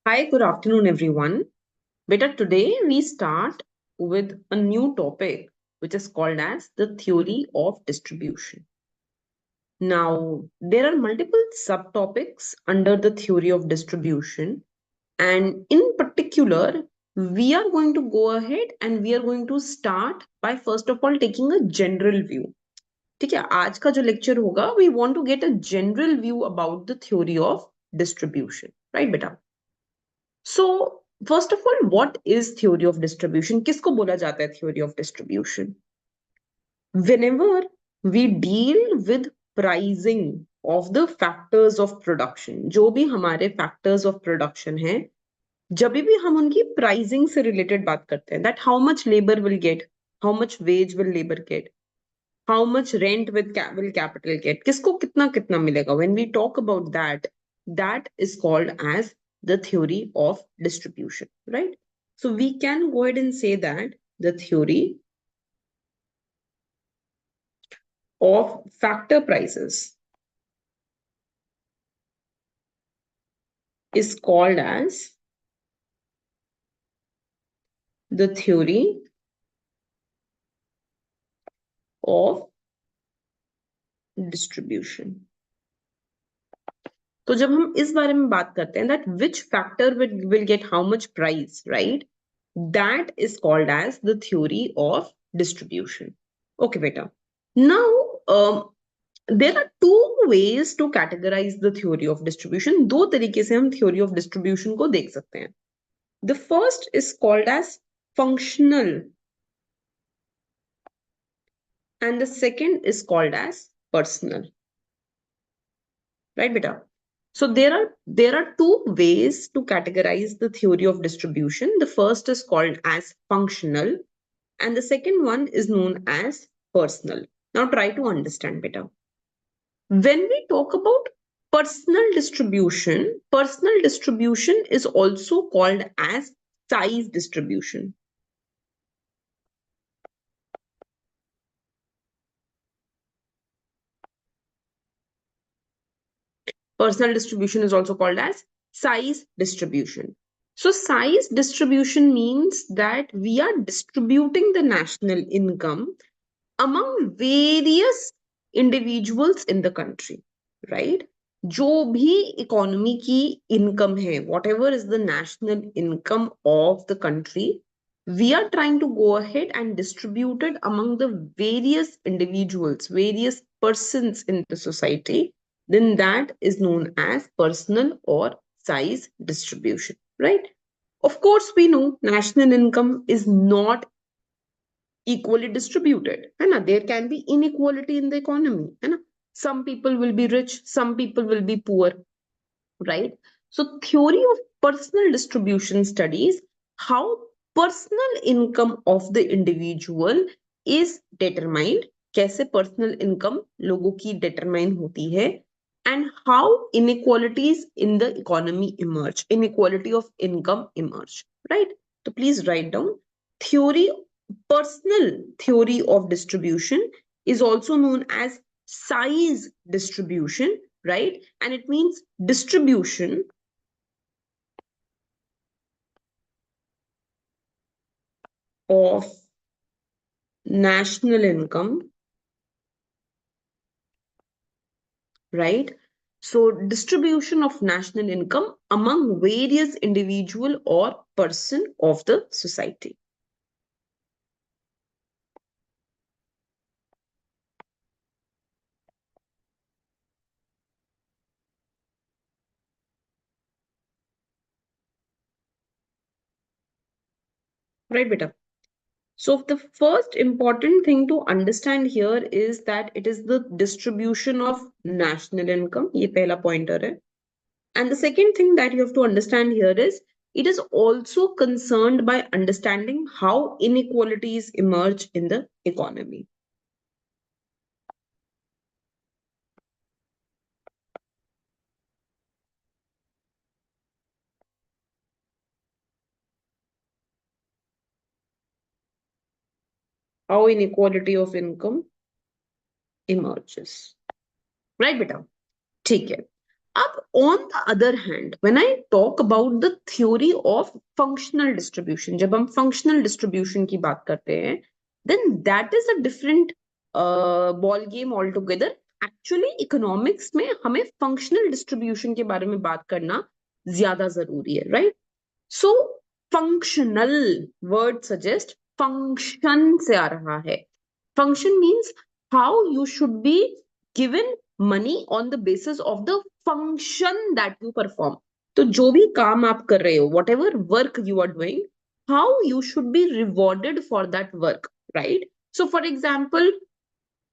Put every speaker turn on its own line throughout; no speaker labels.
Hi, good afternoon, everyone. Beta, today we start with a new topic, which is called as the theory of distribution. Now, there are multiple subtopics under the theory of distribution, and in particular, we are going to go ahead and we are going to start by first of all taking a general view. ठीक है, आज का जो lecture होगा, we want to get a general view about the theory of distribution, right, beta? So, first of all, what is theory of distribution? किसको बोला जाता है theory of distribution? Whenever we deal with pricing of the factors of production, जो भी हमारे factors of production हैं, जब भी हम उनकी pricing से related बात करते हैं, that how much labor will get, how much wage will labor get, how much rent will capital get, किसको कितना कितना मिलेगा, when we talk about that, that is called as the theory of distribution, right? So we can go ahead and say that the theory of factor prices is called as the theory of distribution. तो जब हम इस बारे में बात करते हैं that which factor will get how much price, right? That is called as the theory of distribution. Okay, beta. Now, there are two ways to categorize the theory of distribution. दो तरीके से हम theory of distribution को देख सकते हैं. The first is called as functional, and the second is called as personal. Right, beta? So there are two ways to categorize the theory of distribution. The first is called as functional, and the second one is known as personal. Now try to understand better. When we talk about personal distribution is also called as size distribution. Personal distribution is also called as size distribution. So size distribution means that we are distributing the national income among various individuals in the country, right? जो भी economy की income है, whatever is the national income of the country, we are trying to go ahead and distribute it among the various individuals, various persons in the society. Then that is known as personal or size distribution, right? Of course, we know national income is not equally distributed, है ना? There can be inequality in the economy, है ना? Some people will be rich, some people will be poor, right? So theory of personal distribution studies how personal income of the individual is determined, कैसे personal income लोगों की determine होती है, and how inequalities in the economy emerge, inequality of income emerge, right? So please write down theory. Personal theory of distribution is also known as size distribution, right? And it means distribution of national income, right? So distribution of national income among various individual or person of the society. Right, beta? So the first important thing to understand here is that it is the distribution of national income. ये पहला pointer है. And the second thing that you have to understand here is it is also concerned by understanding how inequalities emerge in the economy. How inequality of income emerges. Right, beta? ठीक है. अब on the other hand, when I talk about the theory of functional distribution, जब हम functional distribution की बात करते हैं, then that is a different ball game altogether. Actually, economics में हमें functional distribution के बारे में बात करना ज्यादा जरूरी है, right? So, functional word suggest function से आ रहा है. Function means how you should be given money on the basis of the function that you perform. तो जो भी काम आप कर रहे हो, whatever work you are doing, how you should be rewarded for that work, right? So, for example,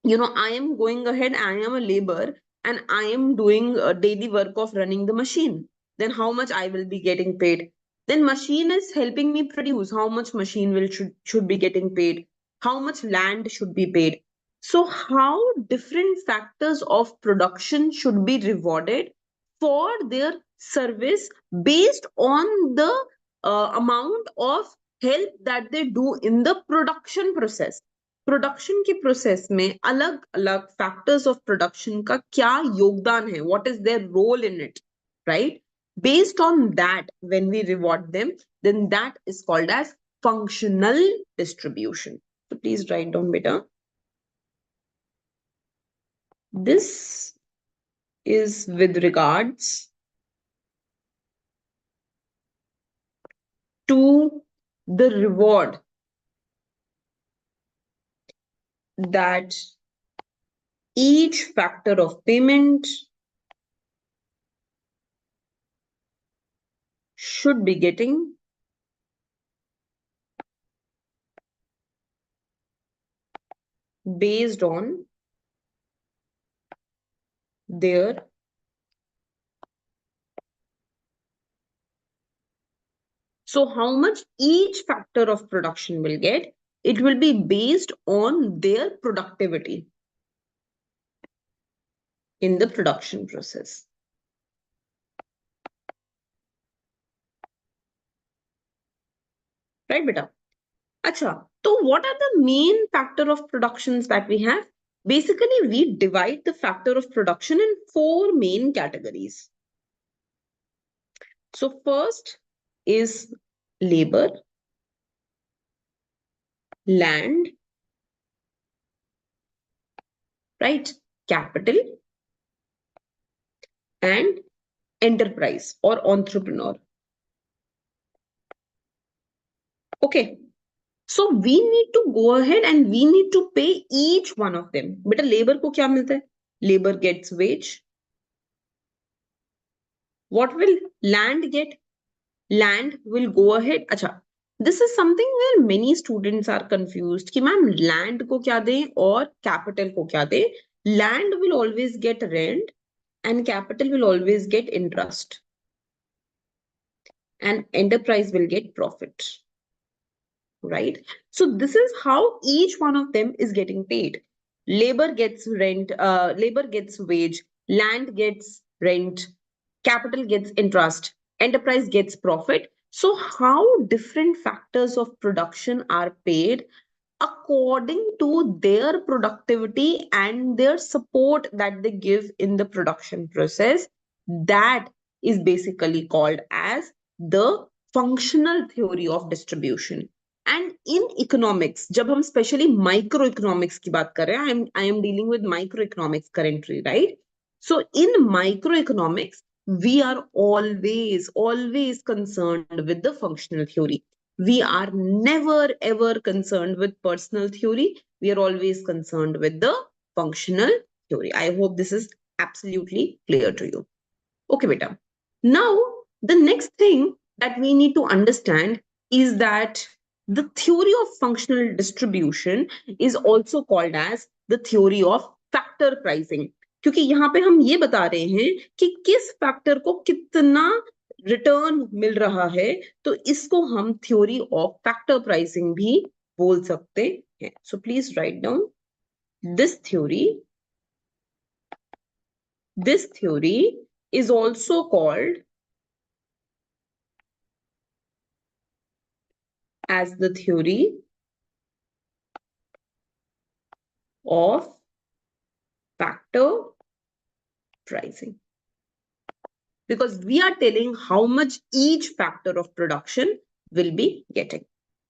I am going ahead, I am a labor, and I am doing a daily work of running the machine. Then how much I will be getting paid? Then machine is helping me produce. How much machine should be getting paid? How much land should be paid? So how different factors of production should be rewarded for their service based on the amount of help that they do in the production process. Production के process में अलग अलग factors of production का क्या योगदान है, what is their role in it, right? Based on that, when we reward them, then that is called as functional distribution. So please write down, beta. This is with regards to the reward that each factor of payment should be getting based on their so how much each factor of production will get, it will be based on their productivity in the production process. Right, beta? Acha, so what are the main factor of productions that we have? Basically, we divide the factor of production in 4 main categories. So first is labor, land, right? Capital, and enterprise or entrepreneur. Okay. So we need to go ahead and we need to pay each one of them. But labor को क्या मिलता है? Labor gets wage. What will land get? Land will go ahead. अच्छा, this is something where many students are confused कि ma'am land को क्या दें और capital को क्या दें? Land will always get rent and capital will always get interest. And enterprise will get profit. Right? So this is how each one of them is getting paid. Labor gets rent, labor gets wage, land gets rent, capital gets interest, enterprise gets profit. So how different factors of production are paid according to their productivity and their support that they give in the production process, that is basically called as the functional theory of distribution. And in economics, जब हम specially microeconomics की बात कर रहे हैं, I am dealing with microeconomics currently, right? So in microeconomics, we are always concerned with the functional theory. We are never ever concerned with personal theory. We are always concerned with the functional theory. I hope this is absolutely clear to you. Okay, beta. Now, the next thing that we need to understand is that the theory of functional distribution is also called as the theory of factor pricing. क्योंकि यहाँ पे हम ये बता रहे हैं कि किस फैक्टर को कितना रिटर्न मिल रहा है, तो इसको हम थ्योरी ऑफ फैक्टर प्राइसिंग भी बोल सकते हैं. So please write down this theory is also called as the theory of factor pricing. because we are telling how much each factor of production will be getting.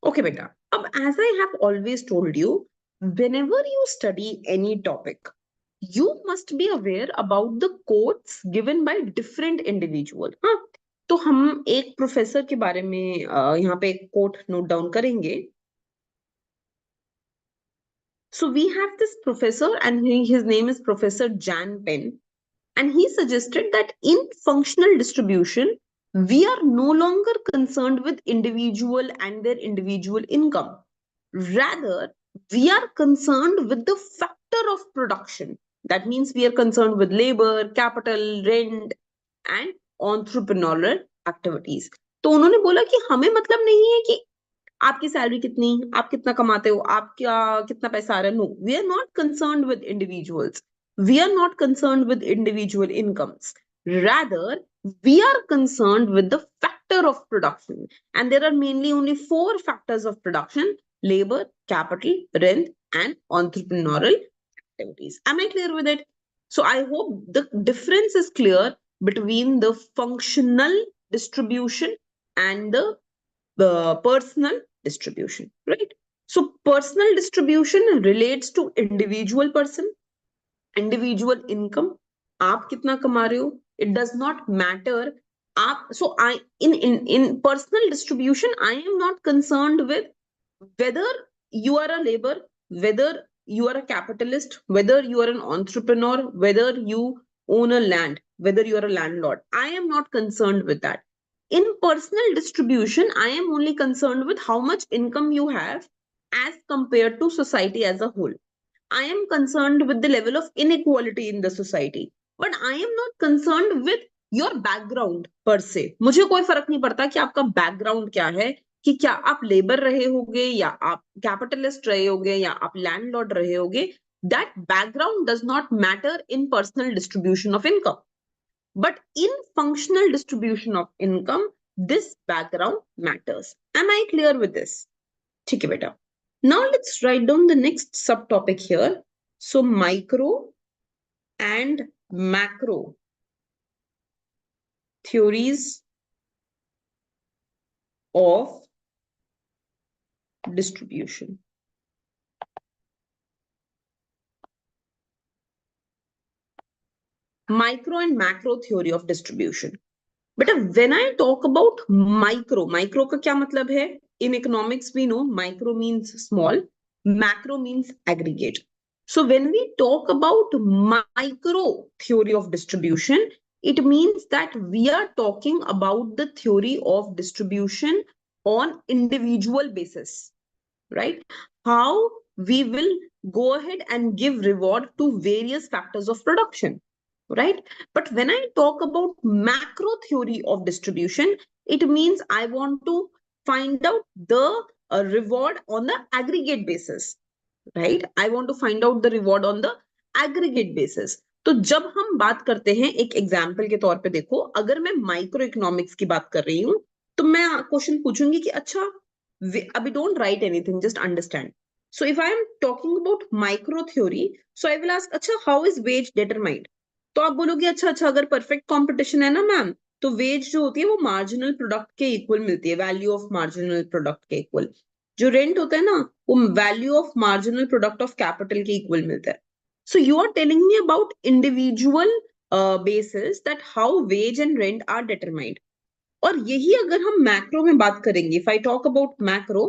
Okay beta, as I have always told you, whenever you study any topic, you must be aware about the quotes given by different individual. हाँ, तो हम एक professor के बारे में यहाँ पे एक कोट नोट डाउन करेंगे. So we have this professor and his name is Professor Jan Penn, and he suggested that in functional distribution we are no longer concerned with individual and their individual income. Rather, we are concerned with the factor of production. That means we are concerned with labor, capital, rent and entrepreneurial activities. तो उन्होंने बोला कि हमें मतलब नहीं है कि आपकी सैलरी कितनी, आप कितना कमाते हो, आपका कितना पैसा आ रहा है. No, we are not concerned with individuals, we are not concerned with individual incomes. Rather, we are concerned with the factor of production. And there are mainly only four factors of production: labor, capital, rent, and entrepreneurial activities. Am I clear with it? So I hope the difference is clear between the functional distribution and the personal distribution, right? So personal distribution relates to individual person, individual income. आप कितना कमा रहे हो, it does not matter. आप, so I, in personal distribution I am not concerned with whether you are a labor, whether you are a capitalist, whether you are an entrepreneur, whether you own a land, whether you are a landlord. I am not concerned with that. In personal distribution, I am only concerned with how much income you have as compared to society as a whole. I am concerned with the level of inequality in the society, but I am not concerned with your background per se. मुझे कोई फर्क नहीं पड़ता कि आपका background क्या है, कि क्या आप लेबर रहे होगे या आप कैपिटलिस्ट रहे होगे या आप लैंडलॉर्ड रहे होगे. That background does not matter in personal distribution of income. But in functional distribution of income, this background matters. Am I clear with this? ठीक है बेटा. Now let's write down the next subtopic here. So micro and macro theories of distribution. Micro and macro theory of distribution. But when I talk about micro, micro का क्या मतलब है? In economics we know micro means small, macro means aggregate. So when we talk about micro theory of distribution, it means that we are talking about the theory of distribution on individual basis, right? How we will go ahead and give reward to various factors of production, right? But when I talk about macro theory of distribution, it means I want to find out the reward on the aggregate basis, right? I want to find out the reward on the aggregate basis. तो जब हम बात करते हैं, एक example के तौर पे देखो, अगर मैं माइक्रो इकोनॉमिक्स की बात कर रही हूँ तो मैं क्वेश्चन पूछूंगी कि अच्छा, अभी don't write anything, just understand. So if I am talking about micro theory, so I will ask, अच्छा हाउ इज वेज डिटरमाइंड. तो आप बोलोगे अच्छा अच्छा, अगर परफेक्ट कॉम्पिटिशन है ना मैम, तो वेज जो होती है वो मार्जिनल प्रोडक्ट के इक्वल मिलती है, वैल्यू ऑफ मार्जिनल प्रोडक्ट के इक्वल. जो रेंट होता है ना, वो value of marginal product of capital के इक्वल मिलता है. So you are telling me about individual basis that how wage and rent are determined. और यही अगर हम मैक्रो में बात करेंगे, if I talk about macro,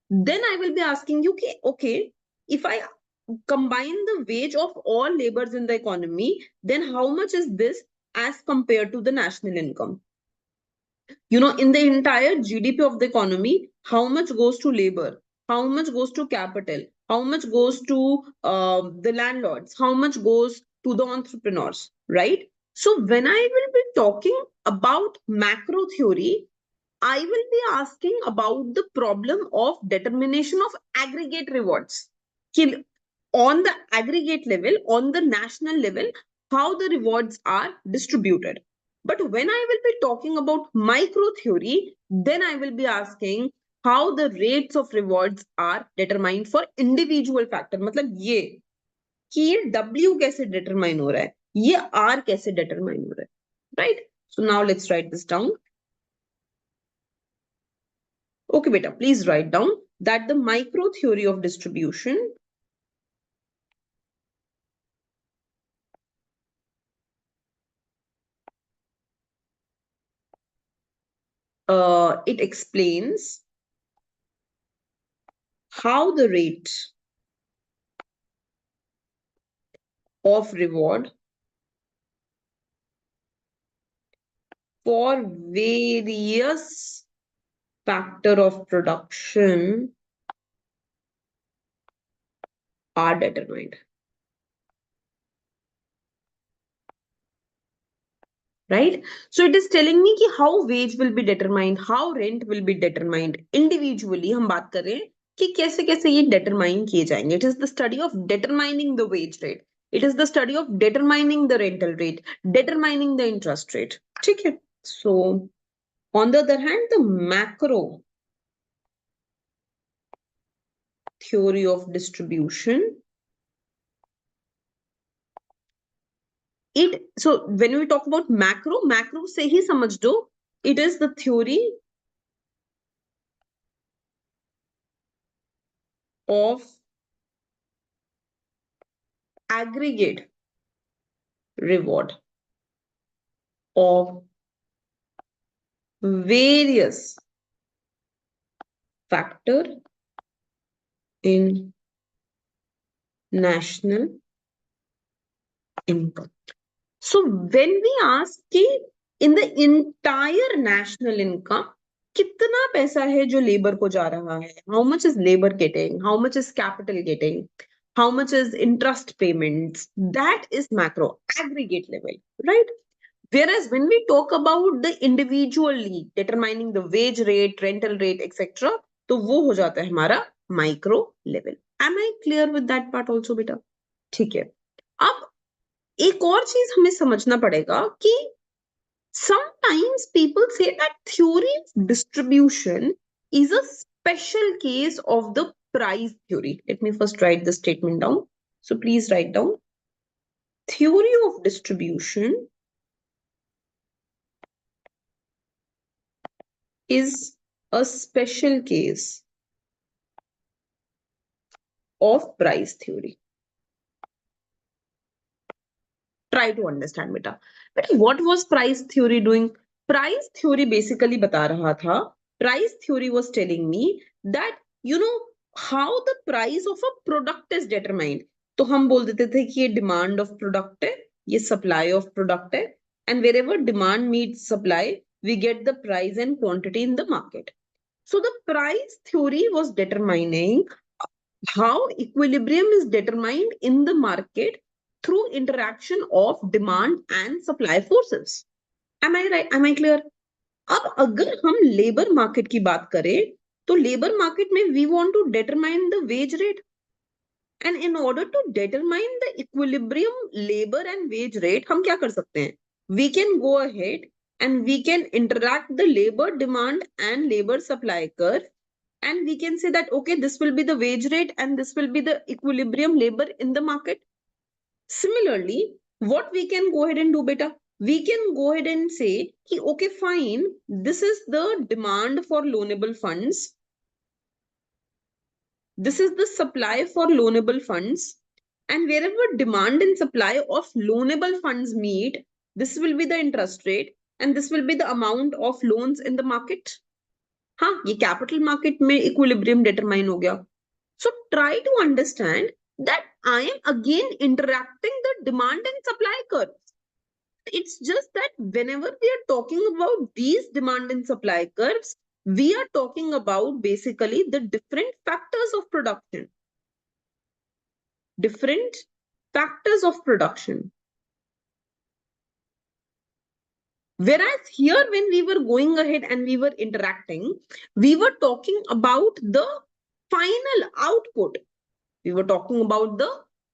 then I will be asking you कि okay, if I combine the wage of all laborers in the economy, then how much is this as compared to the national income? You know, in the entire GDP of the economy, how much goes to labor, how much goes to capital, how much goes to the landlords, how much goes to the entrepreneurs, right? So when I will be talking about macro theory, I will be asking about the problem of determination of aggregate rewards. On the aggregate level, on the national level, how the rewards are distributed. But when I will be talking about micro theory, then I will be asking how the rates of rewards are determined for individual factor. मतलब ये कि ये W कैसे determine हो रहा है, ये R कैसे determine हो रहा है, right? So now let's write this down. Okay, beta, please write down that the micro theory of distribution it explains how the rate of reward for various factor of production are determined. Right? So it is telling me कि how wage will be determined, how rent will be determined. Individually हम बात कर रहे हैं कि कैसे कैसे ये determine किए जाएंगे. It is the study of determining the wage rate. It is the study of determining the rental rate, determining the interest rate. ठीक है? So on the other hand, the macro theory of distribution, it, so when we talk about macro से ही समझ दो, it is the theory of aggregate reward of various factor in national income. So when we ask कि in the entire national income कितना पैसा है जो labour को जा रहा है, how much is labor getting, how much is capital getting, how much is interest payments, that is macro aggregate level, right? Whereas when we talk about the individually determining the wage rate, rental rate, etc., तो वो हो जाता है हमारा micro level. Am I clear with that part also, बेटा? ठीक है. अब एक और चीज हमें समझना पड़ेगा कि sometimes people say that theory of distribution is a special case of the price theory. Let me first write the statement down. So please write down. Theory of distribution is a special case of price theory. Try to understand, beta. But what was price theory doing? Price theory basically बता रहा था. Price theory was telling me that, you know, how the price of a product is determined. तो हम बोल देते थे कि ये demand of product है, ये supply of product है, and wherever demand meets supply, we get the price and quantity in the market. So the price theory was determining how equilibrium is determined in the market through interaction of demand and supply forces. Am I right? Am I clear? अब अगर हम labour market की बात करें तो labour market में we want to determine the wage rate, and in order to determine the equilibrium labour and wage rate हम क्या कर सकते हैं? We can go ahead and we can interact the labor demand and labor supply curve, and we can say that okay, this will be the wage rate and this will be the equilibrium labor in the market. Similarly, what we can go ahead and do, beta, we can go ahead and say ki, okay fine, this is the demand for loanable funds, this is the supply for loanable funds, and wherever demand and supply of loanable funds meet, this will be the interest rate and this will be the amount of loans in the market. हाँ, ये capital market में equilibrium determine हो गया. So try to understand that I am again interacting the demand and supply curve. It's just that whenever we are talking about these demand and supply curves, we are talking about basically the different factors of production. Different factors of production. Whereas here, when we were going ahead and we were interacting, we were talking about the final output. We were talking about the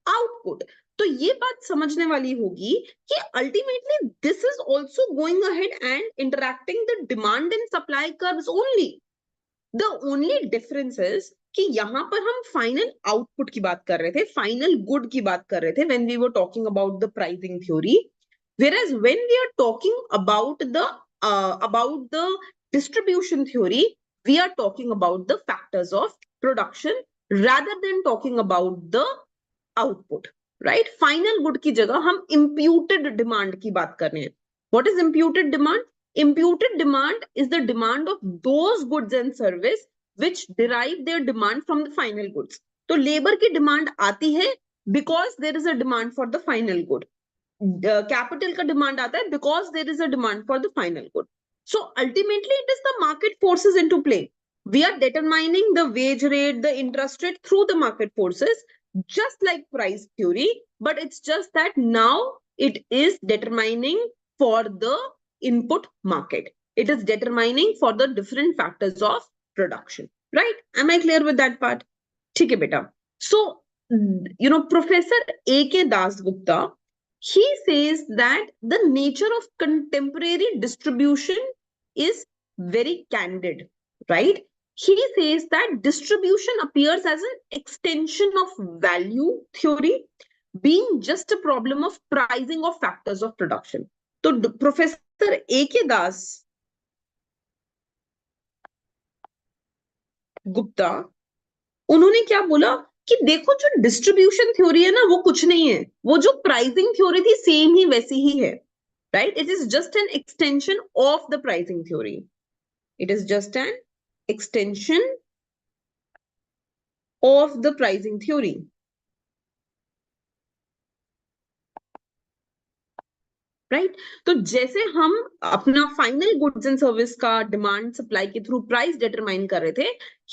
output. तो ये बात समझने वाली होगी कि ultimately this is also going ahead and interacting the demand and supply curves only. The only difference is कि यहाँ पर हम final output की बात कर रहे थे, final good की बात कर रहे थे when we were talking about the pricing theory. Whereas when we are talking about the distribution theory, we are talking about the factors of production rather than talking about the output, right? Final good की जगह हम imputed demand की बात कर रहे हैं. What is imputed demand? Imputed demand is the demand of those goods and service which derive their demand from the final goods. तो labour की डिमांड आती है because there is a demand for the final good. Capital का demand आता है because there is a demand for the final good. So ultimately, it is the market forces into play. We are determining the wage rate, the interest rate through the market forces, just like price theory, but it's just that now it is determining for the input market. It is determining for the different factors of production, right? Am I clear with that part? ठीक है बेटा. So, Professor A.K. Dasgupta, he says that the nature of contemporary distribution is very candid, right? He says that distribution appears as an extension of value theory, being just a problem of pricing of factors of production. So Professor A.K. Das Gupta, उन्होंने क्या बोला कि देखो जो distribution theory है ना वो कुछ नहीं है, वो जो प्राइसिंग थ्योरी थी सेम ही वैसी ही है, right? It is just an extension of the pricing theory. It is just an extension of the pricing theory. Right? तो जैसे हम अपना फाइनल गुड्स एंड सर्विस का डिमांड सप्लाई के थ्रू प्राइस डिटरमाइन कर रहे थे,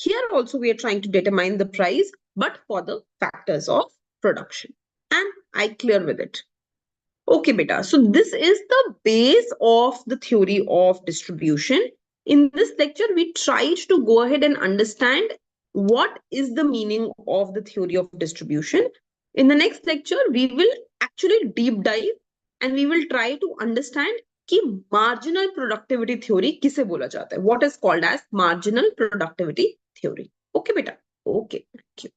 here also we are trying to determine the price but for the factors of production. And I clear with it? Okay, beta. So this is the base of the theory of distribution. In this lecture, we tried to go ahead and understand what is the meaning of the theory of distribution. In the next lecture, we will actually deep dive and we will try to understand कि marginal productivity theory किसे बोला जाता है. What is called as marginal productivity theory. Okay, beta. Okay, thank you.